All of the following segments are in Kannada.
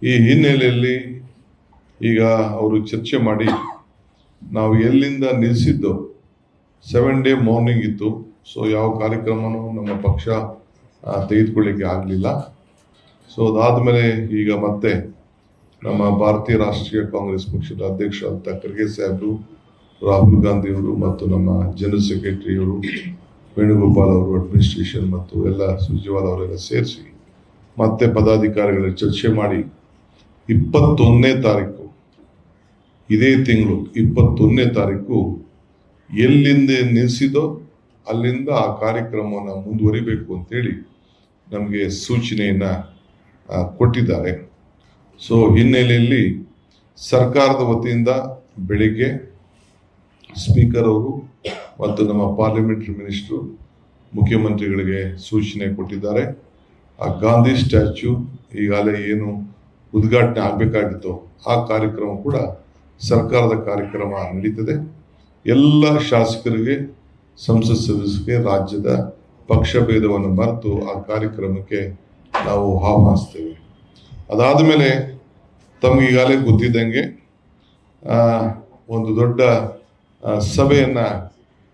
ಈ ಹಿನ್ನೆಲೆಯಲ್ಲಿ ಈಗ ಅವರು ಚರ್ಚೆ ಮಾಡಿ ನಾವು ಎಲ್ಲಿಂದ ನಿಲ್ಲಿಸಿದ್ದು 7 ಡೇ ಮಾರ್ನಿಂಗ್ ಇತ್ತು. ಸೊ ಯಾವ ಕಾರ್ಯಕ್ರಮನೂ ನಮ್ಮ ಪಕ್ಷ ತೆಗೆದುಕೊಳ್ಳಿಕ್ಕೆ ಆಗಲಿಲ್ಲ. ಸೊ ಅದಾದಮೇಲೆ ಈಗ ಮತ್ತೆ ನಮ್ಮ ಭಾರತೀಯ ರಾಷ್ಟ್ರೀಯ ಕಾಂಗ್ರೆಸ್ ಪಕ್ಷದ ಅಧ್ಯಕ್ಷರಾದಂಥ ಖರ್ಗೆ ಸಾಹೇಬರು, ರಾಹುಲ್ ಗಾಂಧಿ ಅವರು ಮತ್ತು ನಮ್ಮ ಜನರಲ್ ಸೆಕ್ರೆಟರಿ ಅವರು, ವೇಣುಗೋಪಾಲ್ ಅವರು, ಅಡ್ಮಿನಿಸ್ಟ್ರೇಷನ್ ಮತ್ತು ಎಲ್ಲ ಸುರ್ಜೇವಾಲಾ ಅವರೆಲ್ಲ ಸೇರಿಸಿ ಮತ್ತೆ ಪದಾಧಿಕಾರಿಗಳ ಚರ್ಚೆ ಮಾಡಿ 21ನೇ ತಾರೀಕು, ಇದೇ ತಿಂಗಳು 21ನೇ ತಾರೀಕು ಎಲ್ಲಿಂದ ನಿಲ್ಲಿಸಿದೋ ಅಲ್ಲಿಂದ ಆ ಕಾರ್ಯಕ್ರಮವನ್ನು ಮುಂದುವರಿಬೇಕು ಅಂತೇಳಿ ನಮಗೆ ಸೂಚನೆಯನ್ನು ಕೊಟ್ಟಿದ್ದಾರೆ. ಸೊ ಹಿನ್ನೆಲೆಯಲ್ಲಿ ಸರ್ಕಾರದ ವತಿಯಿಂದ ಬೆಳಿಗ್ಗೆ ಸ್ಪೀಕರ್ ಅವರು ಮತ್ತು ನಮ್ಮ ಪಾರ್ಲಿಮೆಂಟರಿ ಮಿನಿಸ್ಟ್ರು ಮುಖ್ಯಮಂತ್ರಿಗಳಿಗೆ ಸೂಚನೆ ಕೊಟ್ಟಿದ್ದಾರೆ. ಆ ಗಾಂಧಿ ಸ್ಟ್ಯಾಚ್ಯೂ ಈಗಾಗಲೇ ಏನು ಉದ್ಘಾಟನೆ ಆಗಬೇಕಾಗಿತ್ತು ಆ ಕಾರ್ಯಕ್ರಮ ಕೂಡ ಸರ್ಕಾರದ ಕಾರ್ಯಕ್ರಮ ನಡೀತದೆ. ಎಲ್ಲ ಶಾಸಕರಿಗೆ, ಸಂಸತ್ ಸದಸ್ಯರಿಗೆ ರಾಜ್ಯದ ಪಕ್ಷ ಭೇದವನ್ನು ಮರೆತು ಆ ಕಾರ್ಯಕ್ರಮಕ್ಕೆ ನಾವು ಆಹ್ವಾನಿಸ್ತೇವೆ. ಅದಾದ ಮೇಲೆ ತಮಗೆ ಈಗಾಗಲೇ ಗೊತ್ತಿದ್ದಂಗೆ ಒಂದು ದೊಡ್ಡ ಸಭೆಯನ್ನು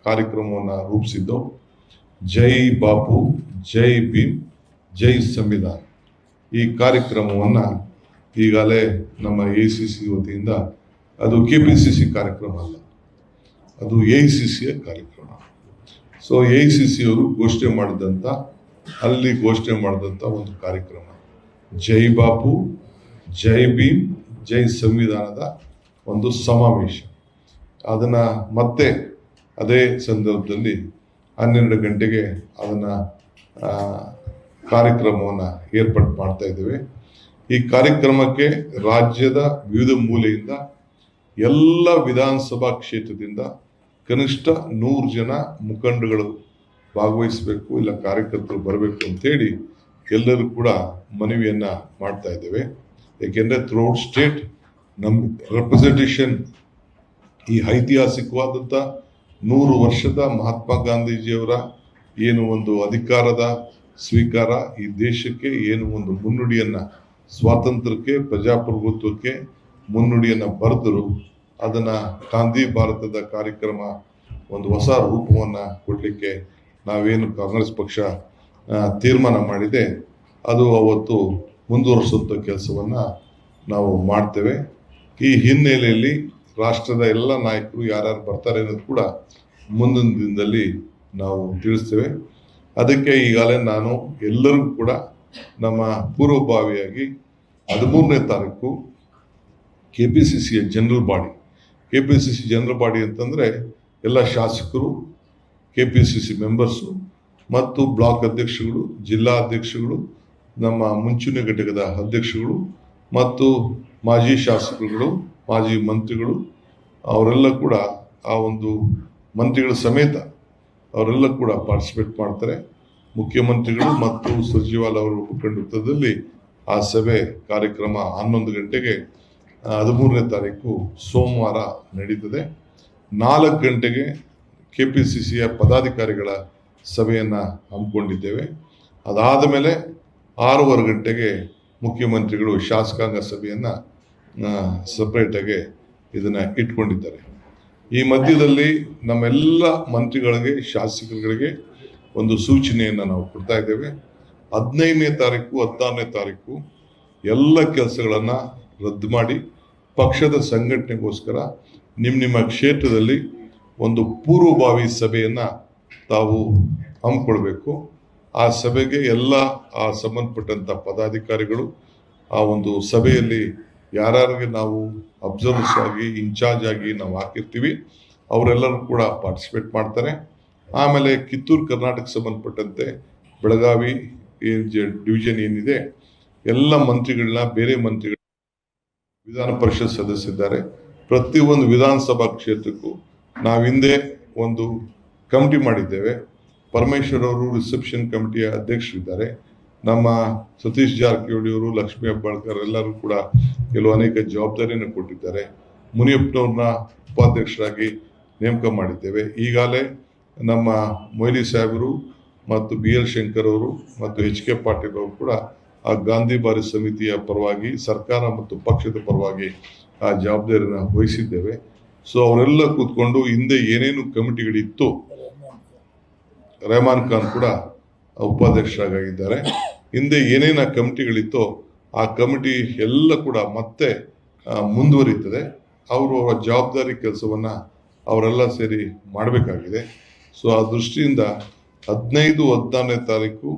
ಕಾರ್ಯಕ್ರಮವನ್ನು ರೂಪಿಸಿದ್ದು ಜೈ ಬಾಪು, ಜೈ ಭೀಮ್, ಜೈ ಸಂವಿಧಾನ. ಈ ಕಾರ್ಯಕ್ರಮವನ್ನು ಈಗಾಗಲೇ ನಮ್ಮ AICC ವತಿಯಿಂದ, ಅದು KPCC ಕಾರ್ಯಕ್ರಮ ಅಲ್ಲ, ಅದು AICCಯ ಕಾರ್ಯಕ್ರಮ. ಸೊ AICC ಅವರು ಘೋಷಣೆ ಮಾಡಿದಂಥ ಒಂದು ಕಾರ್ಯಕ್ರಮ ಜೈ ಬಾಪು, ಜೈ ಭೀಮ್, ಜೈ ಸಂವಿಧಾನದ ಒಂದು ಸಮಾವೇಶ. ಅದನ್ನು ಮತ್ತೆ ಅದೇ ಸಂದರ್ಭದಲ್ಲಿ 12 ಗಂಟೆಗೆ ಅದನ್ನು ಕಾರ್ಯಕ್ರಮವನ್ನು ಏರ್ಪಾಡು ಮಾಡ್ತಾ ಇದ್ದೇವೆ. ಈ ಕಾರ್ಯಕ್ರಮಕ್ಕೆ ರಾಜ್ಯದ ವಿವಿಧ ಮೂಲೆಯಿಂದ, ಎಲ್ಲ ವಿಧಾನಸಭಾ ಕ್ಷೇತ್ರದಿಂದ ಕನಿಷ್ಠ 100 ಜನ ಮುಖಂಡಗಳು ಭಾಗವಹಿಸಬೇಕು, ಇಲ್ಲ ಕಾರ್ಯಕರ್ತರು ಬರಬೇಕು ಅಂತೇಳಿ ಎಲ್ಲರೂ ಕೂಡ ಮನವಿಯನ್ನು ಮಾಡ್ತಾ ಇದ್ದೇವೆ. ಏಕೆಂದರೆ ಥ್ರೂಔಟ್ ಸ್ಟೇಟ್ ನಮ್ಮ ರೆಪ್ರೆಸೆಂಟೇಷನ್ ಈ ಐತಿಹಾಸಿಕವಾದಂಥ 100 ವರ್ಷದ ಮಹಾತ್ಮ ಗಾಂಧೀಜಿಯವರ ಏನು ಒಂದು ಅಧಿಕಾರದ ಸ್ವೀಕಾರ, ಈ ದೇಶಕ್ಕೆ ಏನು ಒಂದು ಮುನ್ನುಡಿಯನ್ನು, ಸ್ವಾತಂತ್ರ್ಯಕ್ಕೆ, ಪ್ರಜಾಪ್ರಭುತ್ವಕ್ಕೆ ಮುನ್ನುಡಿಯನ್ನು ಬರೆದರು. ಅದನ್ನು ಗಾಂಧಿ ಭಾರತದ ಕಾರ್ಯಕ್ರಮ ಒಂದು ಹೊಸ ರೂಪವನ್ನು ಕೊಡಲಿಕ್ಕೆ ನಾವೇನು ಕಾಂಗ್ರೆಸ್ ಪಕ್ಷ ತೀರ್ಮಾನ ಮಾಡಿದೆ, ಅದು ಅವತ್ತು ಮುಂದುವರಿಸುವಂಥ ಕೆಲಸವನ್ನು ನಾವು ಮಾಡ್ತೇವೆ. ಈ ಹಿನ್ನೆಲೆಯಲ್ಲಿ ರಾಷ್ಟ್ರದ ಎಲ್ಲ ನಾಯಕರು ಯಾರ್ಯಾರು ಬರ್ತಾರೆ ಅನ್ನೋದು ಕೂಡ ಮುಂದಿನ ದಿನದಲ್ಲಿ ನಾವು ತಿಳಿಸ್ತೇವೆ. ಅದಕ್ಕೆ ಈಗಾಗಲೇ ನಾನು ಎಲ್ಲರಿಗೂ ಕೂಡ ನಮ್ಮ ಪೂರ್ವಭಾವಿಯಾಗಿ 13ನೇ ತಾರೀಕು KPCCಯ general body, KPCC general body ಅಂತಂದರೆ ಎಲ್ಲ ಶಾಸಕರು, KPCC ಮೆಂಬರ್ಸು ಮತ್ತು ಬ್ಲಾಕ್ ಅಧ್ಯಕ್ಷಗಳು, ಜಿಲ್ಲಾ ಅಧ್ಯಕ್ಷಗಳು, ನಮ್ಮ ಮುಂಚೂಣಿ ಘಟಕದ ಅಧ್ಯಕ್ಷಗಳು ಮತ್ತು ಮಾಜಿ ಶಾಸಕರುಗಳು, ಮಾಜಿ ಮಂತ್ರಿಗಳು, ಅವರೆಲ್ಲ ಕೂಡ ಆ ಒಂದು ಮಂತ್ರಿಗಳ ಸಮೇತ ಅವರೆಲ್ಲ ಕೂಡ ಪಾರ್ಟಿಸಿಪೇಟ್ ಮಾಡ್ತಾರೆ. ಮುಖ್ಯಮಂತ್ರಿಗಳು ಮತ್ತು ಸುರ್ಜೇವಾಲಾ ಅವರ ಮುಖಂಡತ್ವದಲ್ಲಿ ಆ ಸಭೆ ಕಾರ್ಯಕ್ರಮ 11 ಗಂಟೆಗೆ 13ನೇ ತಾರೀಕು ಸೋಮವಾರ ನಡೀತದೆ. 4 ಗಂಟೆಗೆ KPCCಯ ಪದಾಧಿಕಾರಿಗಳ ಸಭೆಯನ್ನು ಹಮ್ಮಿಕೊಂಡಿದ್ದೇವೆ. ಅದಾದ ಮೇಲೆ 6:15 ಗಂಟೆಗೆ ಮುಖ್ಯಮಂತ್ರಿಗಳು ಶಾಸಕಾಂಗ ಸಭೆಯನ್ನು ಸಪ್ರೇಟಾಗಿ ಇದನ್ನು ಇಟ್ಕೊಂಡಿದ್ದಾರೆ. ಈ ಮಧ್ಯದಲ್ಲಿ ನಮ್ಮೆಲ್ಲ ಮಂತ್ರಿಗಳಿಗೆ, ಶಾಸಕರುಗಳಿಗೆ ಒಂದು ಸೂಚನೆಯನ್ನು ನಾವು ಕೊಡ್ತಾ ಇದ್ದೇವೆ. 15ನೇ ತಾರೀಕು, 16ನೇ ತಾರೀಕು ಎಲ್ಲ ಕೆಲಸಗಳನ್ನು ರದ್ದು ಮಾಡಿ ಪಕ್ಷದ ಸಂಘಟನೆಗೋಸ್ಕರ ನಿಮ್ಮ ಕ್ಷೇತ್ರದಲ್ಲಿ ಒಂದು ಪೂರ್ವಭಾವಿ ಸಭೆಯನ್ನು ತಾವು ಹಮ್ಮಿಕೊಳ್ಬೇಕು. ಆ ಸಭೆಗೆ ಎಲ್ಲ ಆ ಸಂಬಂಧಪಟ್ಟಂಥ ಪದಾಧಿಕಾರಿಗಳು ಆ ಒಂದು ಸಭೆಯಲ್ಲಿ ಯಾರ್ಯಾರಿಗೆ ನಾವು ಅಬ್ಸರ್ವರ್ಸ್ ಆಗಿ, ಇನ್ಚಾರ್ಜ್ ಆಗಿ ನಾವು ಹಾಕಿರ್ತೀವಿ, ಅವರೆಲ್ಲರೂ ಕೂಡ ಪಾರ್ಟಿಸಿಪೇಟ್ ಮಾಡ್ತಾರೆ. ಆಮೇಲೆ ಕಿತ್ತೂರು ಕರ್ನಾಟಕ ಸಂಬಂಧಪಟ್ಟಂತೆ ಬೆಳಗಾವಿ ಡಿವಿಷನ್ ಏನಿದೆ, ಎಲ್ಲ ಮಂತ್ರಿಗಳನ್ನ, ಬೇರೆ ಮಂತ್ರಿಗಳ ವಿಧಾನ ಪರಿಷತ್ ಸದಸ್ಯರಿದ್ದಾರೆ. ಪ್ರತಿಯೊಂದು ವಿಧಾನಸಭಾ ಕ್ಷೇತ್ರಕ್ಕೂ ನಾವು ಹಿಂದೆ ಒಂದು ಕಮಿಟಿ ಮಾಡಿದ್ದೇವೆ. ಪರಮೇಶ್ವರ್ ಅವರು ರಿಸೆಪ್ಷನ್ ಕಮಿಟಿಯ ಅಧ್ಯಕ್ಷರಿದ್ದಾರೆ. ನಮ್ಮ ಸತೀಶ್ ಜಾರಕಿಹೊಳಿ ಅವರು, ಲಕ್ಷ್ಮೀ ಹೆಬ್ಬಾಳ್ಕರ್ ಎಲ್ಲರೂ ಕೂಡ ಅನೇಕ ಜವಾಬ್ದಾರಿಯನ್ನು ಕೊಟ್ಟಿದ್ದಾರೆ. ಮುನಿಯಪ್ಪನವ್ರನ್ನ ಉಪಾಧ್ಯಕ್ಷರಾಗಿ ನೇಮಕ ಮಾಡಿದ್ದೇವೆ. ಈಗಾಗಲೇ ನಮ್ಮ ಮೊಯ್ಲಿ ಸಾಹೇಬರು ಮತ್ತು BL ಶಂಕರ್ ಅವರು ಮತ್ತು HK ಪಾಟೀಲ್ ಅವರು ಕೂಡ ಆ ಗಾಂಧಿ ಬಾರಿ ಸಮಿತಿಯ ಪರವಾಗಿ ಸರ್ಕಾರ ಮತ್ತು ಪಕ್ಷದ ಪರವಾಗಿ ಆ ಜವಾಬ್ದಾರಿನ ವಹಿಸಿದ್ದೇವೆ. ಸೊ ಅವರೆಲ್ಲ ಕೂತ್ಕೊಂಡು ಹಿಂದೆ ಏನೇನು ಕಮಿಟಿಗಳಿತ್ತು, ರೆಹಮಾನ್ ಖಾನ್ ಕೂಡ ಉಪಾಧ್ಯಕ್ಷರಾಗಿದ್ದಾರೆ, ಹಿಂದೆ ಏನೇನು ಕಮಿಟಿಗಳಿತ್ತೋ ಆ ಕಮಿಟಿ ಎಲ್ಲ ಕೂಡ ಮತ್ತೆ ಮುಂದುವರಿತದೆ. ಅವರು ಅವರ ಜವಾಬ್ದಾರಿ ಕೆಲಸವನ್ನ ಅವರೆಲ್ಲ ಸೇರಿ ಮಾಡಬೇಕಾಗಿದೆ. ಸೊ ಆ ದೃಷ್ಟಿಯಿಂದ 15-14ನೇ ತಾರೀಕು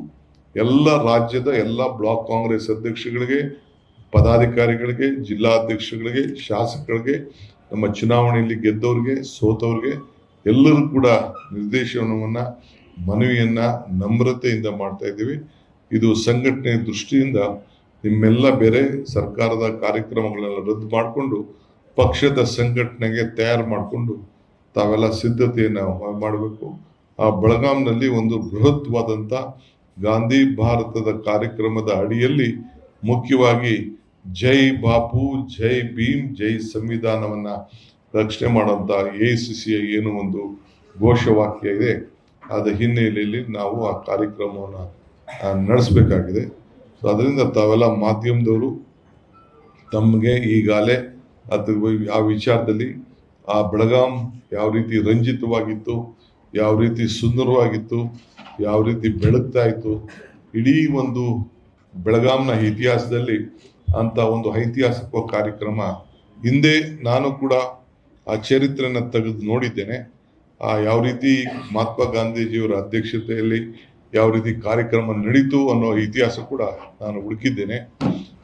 ಎಲ್ಲ ರಾಜ್ಯದ ಎಲ್ಲ ಬ್ಲಾಕ್ ಕಾಂಗ್ರೆಸ್ ಅಧ್ಯಕ್ಷಗಳಿಗೆ, ಪದಾಧಿಕಾರಿಗಳಿಗೆ, ಜಿಲ್ಲಾಧ್ಯಕ್ಷಗಳಿಗೆ, ಶಾಸಕರಿಗೆ, ನಮ್ಮ ಚುನಾವಣೆಯಲ್ಲಿ ಗೆದ್ದವ್ರಿಗೆ, ಸೋತವ್ರಿಗೆ ಎಲ್ಲರೂ ಕೂಡ ನಿರ್ದೇಶನವನ್ನ, ಮನವಿಯನ್ನ ನಮ್ರತೆಯಿಂದ ಮಾಡ್ತಾ ಇದ್ದೀವಿ. ಇದು ಸಂಘಟನೆ ದೃಷ್ಟಿಯಿಂದ ನಿಮ್ಮೆಲ್ಲ ಬೇರೆ ಸರ್ಕಾರದ ಕಾರ್ಯಕ್ರಮಗಳೆಲ್ಲ ರದ್ದು ಮಾಡಿಕೊಂಡು ಪಕ್ಷದ ಸಂಘಟನೆಗೆ ತಯಾರು ಮಾಡಿಕೊಂಡು ತಾವೆಲ್ಲ ಸಿದ್ಧತೆಯನ್ನು ಮಾಡಬೇಕು. ಆ ಬೆಳಗಾಂನಲ್ಲಿ ಒಂದು ಬೃಹತ್ವಾದಂಥ ಗಾಂಧಿ ಭಾರತದ ಕಾರ್ಯಕ್ರಮದ ಅಡಿಯಲ್ಲಿ ಮುಖ್ಯವಾಗಿ ಜೈ ಬಾಪು, ಜೈ ಭೀಮ್, ಜೈ ಸಂವಿಧಾನವನ್ನ ರಕ್ಷಣೆ ಮಾಡುವಂಥ AICCಯ ಏನು ಒಂದು ಘೋಷವಾಕ್ಯ ಇದೆ, ಅದ ಹಿನ್ನೆಲೆಯಲ್ಲಿ ನಾವು ಆ ಕಾರ್ಯಕ್ರಮವನ್ನು ನಡೆಸಬೇಕಾಗಿದೆ. ಸೊ ಅದರಿಂದ ತಾವೆಲ್ಲ ಮಾಧ್ಯಮದವರು ತಮಗೆ ಈಗಾಗಲೇ ಆ ವಿಚಾರದಲ್ಲಿ ಆ ಬೆಳಗಾಂ ಯಾವ ರೀತಿ ರಂಜಿತವಾಗಿತ್ತು, ಯಾವ ರೀತಿ ಸುಂದರವಾಗಿತ್ತು, ಯಾವ ರೀತಿ ಬೆಳಗ್ತಾ ಇತ್ತು, ಇಡೀ ಒಂದು ಬೆಳಗಾಂನ ಇತಿಹಾಸದಲ್ಲಿ ಅಂತ ಒಂದು ಐತಿಹಾಸಿಕ ಕಾರ್ಯಕ್ರಮ ಹಿಂದೆ ನಾನು ಕೂಡ ಆ ಚರಿತ್ರೆಯನ್ನು ತೆಗೆದು ನೋಡಿದ್ದೇನೆ. ಯಾವ ರೀತಿ ಮಹಾತ್ಮ ಗಾಂಧೀಜಿಯವರ ಅಧ್ಯಕ್ಷತೆಯಲ್ಲಿ ಯಾವ ರೀತಿ ಕಾರ್ಯಕ್ರಮ ನಡೀತು ಅನ್ನೋ ಇತಿಹಾಸ ಕೂಡ ನಾನು ಹುಡುಕಿದ್ದೇನೆ.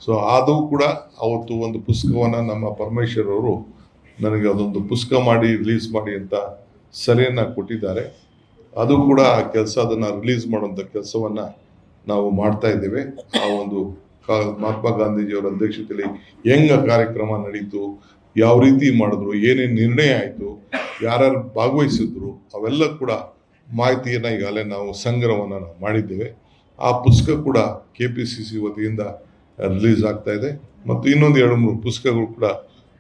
ಸೊ ಅದು ಕೂಡ ಅವತ್ತು ಒಂದು ಪುಸ್ತಕವನ್ನು ನಮ್ಮ ಪರಮೇಶ್ವರ್ ಅವರು ನನಗೆ ಅದೊಂದು ಪುಸ್ತಕ ಮಾಡಿ ರಿಲೀಸ್ ಮಾಡಿ ಅಂತ ಸಲಹೆಯನ್ನು ಕೊಟ್ಟಿದ್ದಾರೆ. ಅದು ಕೂಡ ಆ ಕೆಲಸ, ಅದನ್ನು ರಿಲೀಸ್ ಮಾಡುವಂಥ ಕೆಲಸವನ್ನು ನಾವು ಮಾಡ್ತಾ ಇದ್ದೇವೆ. ಆ ಒಂದು ಮಹಾತ್ಮ ಗಾಂಧೀಜಿಯವರ ಅಧ್ಯಕ್ಷತೆಯಲ್ಲಿ ಹೆಂಗ ಕಾರ್ಯಕ್ರಮ ನಡೀತು, ಯಾವ ರೀತಿ ಮಾಡಿದ್ರು, ಏನೇನು ನಿರ್ಣಯ ಆಯಿತು, ಯಾರ್ಯಾರು ಭಾಗವಹಿಸಿದ್ರು, ಅವೆಲ್ಲ ಕೂಡ ಮಾಹಿತಿಯನ್ನು ಈಗಾಗಲೇ ನಾವು ಸಂಗ್ರಹವನ್ನು ನಾವು ಮಾಡಿದ್ದೇವೆ. ಆ ಪುಸ್ತಕ ಕೂಡ KPCC ವತಿಯಿಂದ ರಿಲೀಸ್ ಆಗ್ತಾ ಇದೆ. ಮತ್ತು ಇನ್ನೊಂದು 2-3 ಪುಸ್ತಕಗಳು ಕೂಡ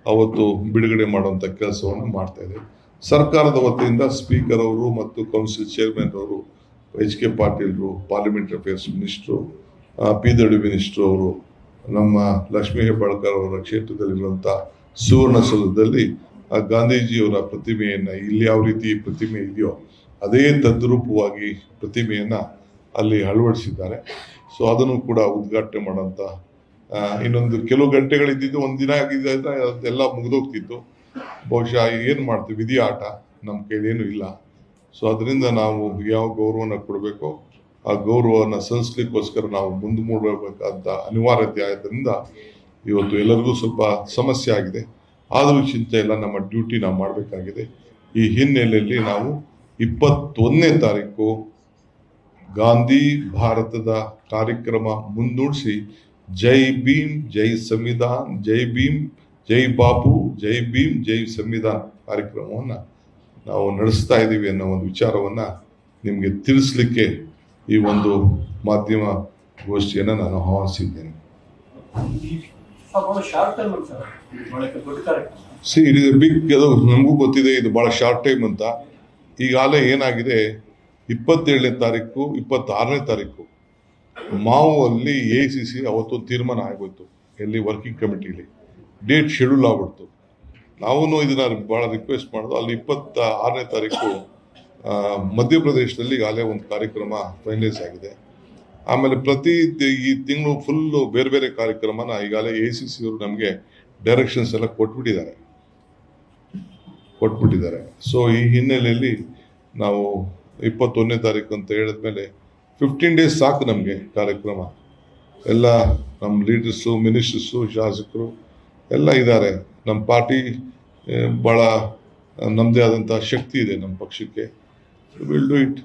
ಅವತ್ತು ಬಿಡುಗಡೆ ಮಾಡುವಂಥ ಕೆಲಸವನ್ನು ಮಾಡ್ತಾ ಇದೆ. ಸರ್ಕಾರದ ವತಿಯಿಂದ ಸ್ಪೀಕರ್ ಅವರು ಮತ್ತು ಕೌನ್ಸಿಲ್ ಚೇರ್ಮನ್ ಅವರು, HK ಪಾಟೀಲ್ರು, ಪಾರ್ಲಿಮೆಂಟರಿ ಅಫೇರ್ಸ್ ಮಿನಿಸ್ಟ್ರು, PW ಮಿನಿಸ್ಟ್ರು ಅವರು, ನಮ್ಮ ಲಕ್ಷ್ಮೀ ಹೆಬ್ಬಾಳ್ಕರ್ ಅವರ ಕ್ಷೇತ್ರದಲ್ಲಿರುವಂಥ ಸುವರ್ಣಸೌಧದಲ್ಲಿ ಆ ಗಾಂಧೀಜಿಯವರ ಪ್ರತಿಮೆಯನ್ನು, ಇಲ್ಲಿ ಯಾವ ರೀತಿ ಪ್ರತಿಮೆ ಇದೆಯೋ ಅದೇ ತದ್ರೂಪವಾಗಿ ಪ್ರತಿಮೆಯನ್ನು ಅಲ್ಲಿ ಅಳವಡಿಸಿದ್ದಾರೆ. ಸೊ ಅದನ್ನು ಕೂಡ ಉದ್ಘಾಟನೆ ಮಾಡೋಂಥ ಇನ್ನೊಂದು ಕೆಲವು ಗಂಟೆಗಳಿದ್ದು ಒಂದಿನ ಆಗಿದೆ ಅಂದರೆ ಅದೆಲ್ಲ ಮುಗಿದೋಗ್ತಿತ್ತು. ಬಹುಶಃ ಏನು ಮಾಡ್ತೀವಿ, ವಿಧಿ ಆಟ, ನಮ್ಮ ಕೈಲೇನು ಇಲ್ಲ. ಸೊ ಅದರಿಂದ ನಾವು ಯಾವ ಗೌರವನ ಕೊಡಬೇಕೋ ಆ ಗೌರವವನ್ನು ಸಲ್ಲಿಸಲಿಕ್ಕೋಸ್ಕರ ನಾವು ಮುಂದೆ ಮೂಡಬೇಕಾದ ಅನಿವಾರ್ಯತೆ ಆದ್ದರಿಂದ ಇವತ್ತು ಎಲ್ಲರಿಗೂ ಸ್ವಲ್ಪ ಸಮಸ್ಯೆ ಆಗಿದೆ. ಆದರೂ ಚಿಂತೆ ಇಲ್ಲ, ನಮ್ಮ ಡ್ಯೂಟಿ ನಾವು ಮಾಡಬೇಕಾಗಿದೆ. ಈ ಹಿನ್ನೆಲೆಯಲ್ಲಿ ನಾವು 21ನೇ ತಾರೀಕು ಗಾಂಧಿ ಭಾರತದ ಕಾರ್ಯಕ್ರಮ ಮುನ್ನೂಡಿಸಿ ಜೈ ಭೀಮ್, ಜೈ ಸಂವಿಧಾನ್, ಜೈ ಭೀಮ್, ಜೈ ಬಾಪು, ಜೈ ಭೀಮ್, ಜೈ ಸಂವಿಧಾನ್ ಕಾರ್ಯಕ್ರಮವನ್ನು ನಾವು ನಡೆಸ್ತಾ ಇದ್ದೀವಿ ಅನ್ನೋ ಒಂದು ವಿಚಾರವನ್ನು ನಿಮಗೆ ತಿಳಿಸ್ಲಿಕ್ಕೆ ಈ ಒಂದು ಮಾಧ್ಯಮ ಗೋಷ್ಠಿಯನ್ನು ನಾನು ಆಹ್ವಾನಿಸಿದ್ದೇನೆ. ಇಟ್ ಇಸ್ ಎ ಬಿಗ್, ಅದು ನಮಗೂ ಗೊತ್ತಿದೆ, ಇದು ಭಾಳ ಶಾರ್ಟ್ ಟೈಮ್ ಅಂತ. ಈಗಾಗಲೇ ಏನಾಗಿದೆ, 27ನೇ ತಾರೀಕು 26ನೇ ತಾರೀಕು ಮಾವು ಅಲ್ಲಿ AICC ಅವತ್ತೊಂದು ತೀರ್ಮಾನ ಆಗೋಯ್ತು. ಎಲ್ಲಿ ವರ್ಕಿಂಗ್ ಕಮಿಟಿಲಿ ಡೇಟ್ ಶೆಡ್ಯೂಲ್ ಆಗ್ಬಿಡ್ತು. ನಾವು ಇದನ್ನ ಭಾಳ ರಿಕ್ವೆಸ್ಟ್ ಮಾಡೋದು. ಅಲ್ಲಿ 26ನೇ ತಾರೀಕು ಮಧ್ಯಪ್ರದೇಶದಲ್ಲಿ ಈಗಾಗಲೇ ಒಂದು ಕಾರ್ಯಕ್ರಮ ಫೈನಲೈಸ್ ಆಗಿದೆ. ಆಮೇಲೆ ಈ ತಿಂಗಳು ಫುಲ್ಲು ಬೇರೆ ಬೇರೆ ಕಾರ್ಯಕ್ರಮನ ಈಗಾಗಲೇ AICC ಅವರು ನಮಗೆ ಡೈರೆಕ್ಷನ್ಸ್ ಎಲ್ಲ ಕೊಟ್ಬಿಟ್ಟಿದ್ದಾರೆ. ಸೊ ಈ ಹಿನ್ನೆಲೆಯಲ್ಲಿ ನಾವು 21ನೇ ತಾರೀಕು ಅಂತ ಹೇಳಿದ್ಮೇಲೆ 15 ಡೇಸ್ ಸಾಕು ನಮಗೆ ಕಾರ್ಯಕ್ರಮ. ಎಲ್ಲ ನಮ್ಮ ಲೀಡರ್ಸು, ಮಿನಿಸ್ಟರ್ಸು, ಶಾಸಕರು ಎಲ್ಲ ಇದ್ದಾರೆ. ನಮ್ಮ ಪಾರ್ಟಿ ಭಾಳ ನಮ್ಮದೇ ಆದಂಥ ಶಕ್ತಿ ಇದೆ ನಮ್ಮ ಪಕ್ಷಕ್ಕೆ. Will do it.